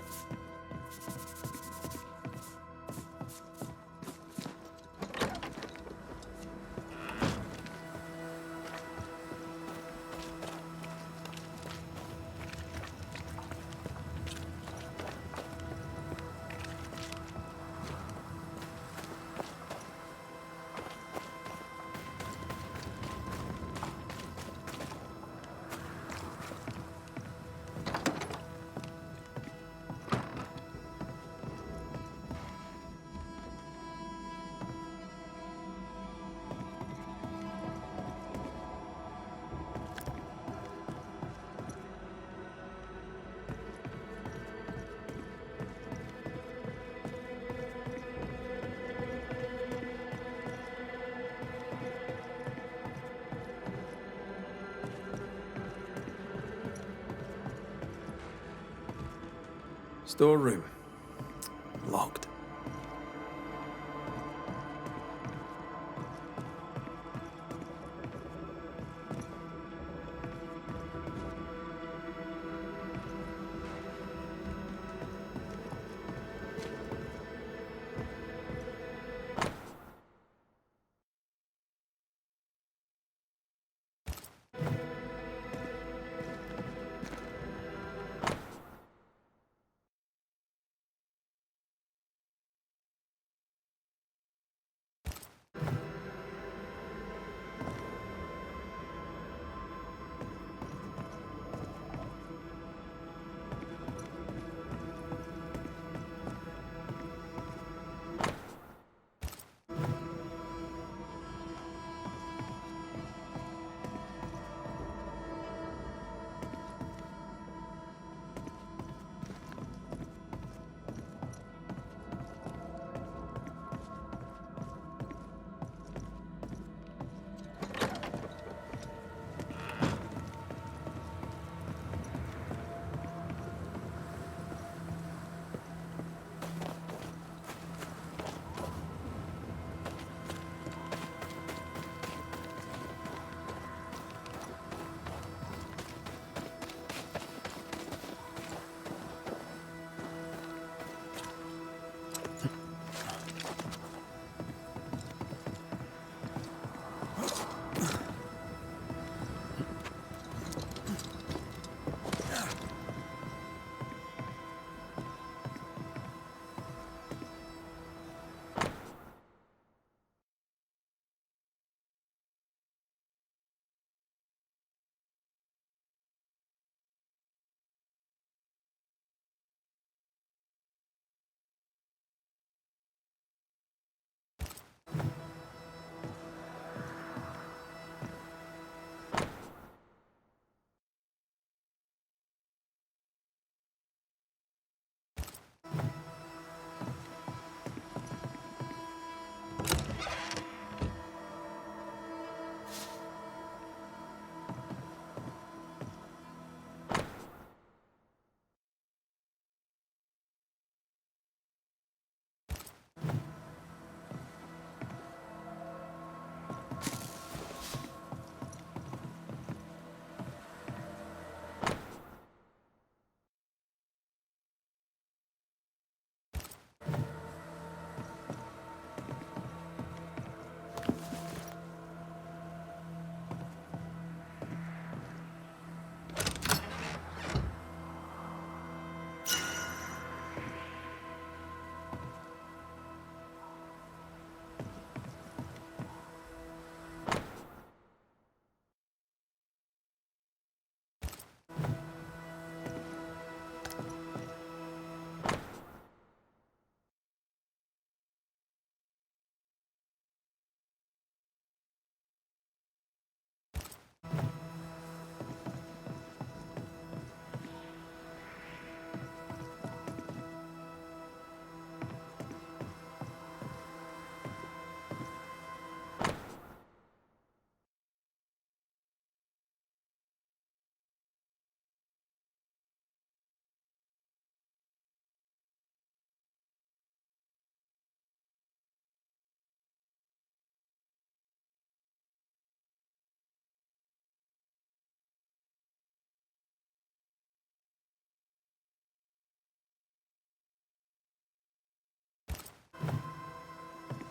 Storeroom. Locked.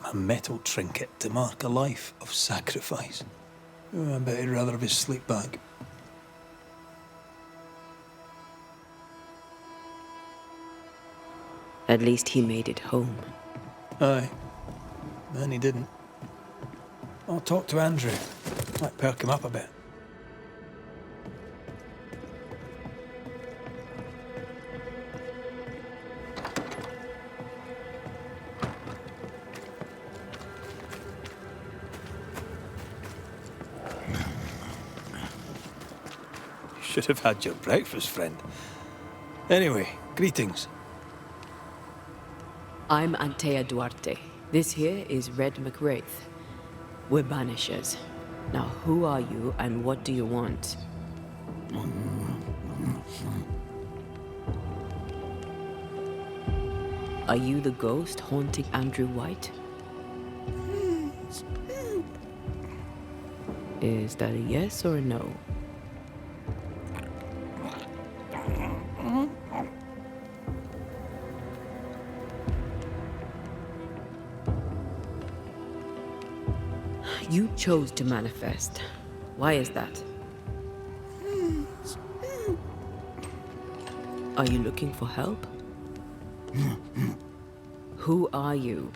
A metal trinket to mark a life of sacrifice. Oh, I bet he'd rather have his sleep bag. At least he made it home. Aye. And he didn't. I'll talk to Andrew. Might perk him up a bit. Should have had your breakfast, friend. Anyway, greetings. I'm Antea Duarte. This here is Red McWraith. We're Banishers. Now, who are you and what do you want? Are you the ghost haunting Andrew White? Is that a yes or a no? You chose to manifest. Why is that? Are you looking for help? Who are you?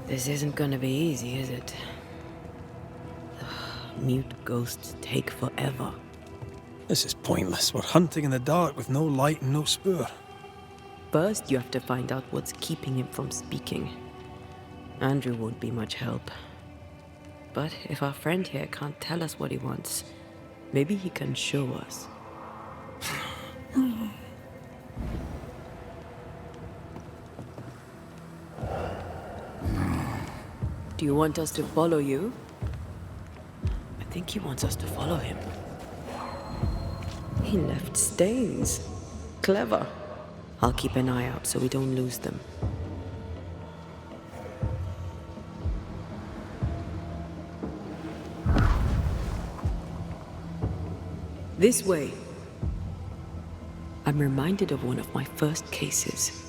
This isn't gonna be easy, is it? Mute ghosts take forever. This is pointless. We're hunting in the dark with no light and no spoor. First, you have to find out what's keeping him from speaking. Andrew won't be much help. But if our friend here can't tell us what he wants, maybe he can show us. Do you want us to follow you? I think he wants us to follow him. He left stains. Clever. I'll keep an eye out so we don't lose them. This way. I'm reminded of one of my first cases.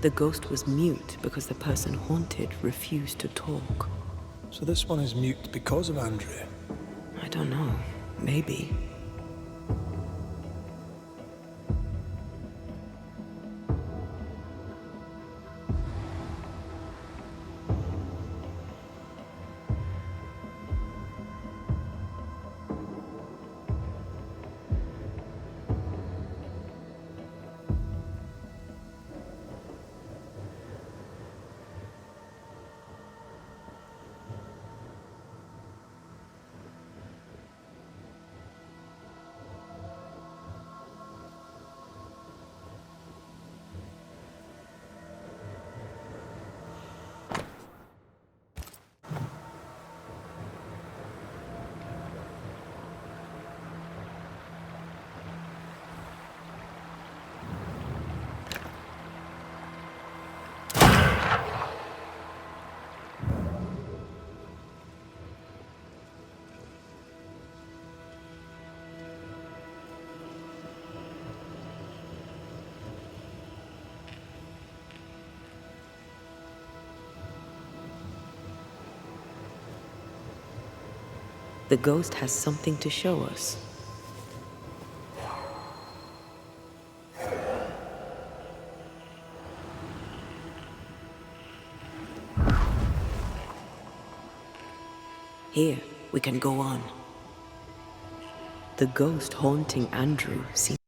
The ghost was mute because the person haunted refused to talk. So this one is mute because of Andrew? I don't know. Maybe. The ghost has something to show us. Here, we can go on. The ghost haunting Andrew seems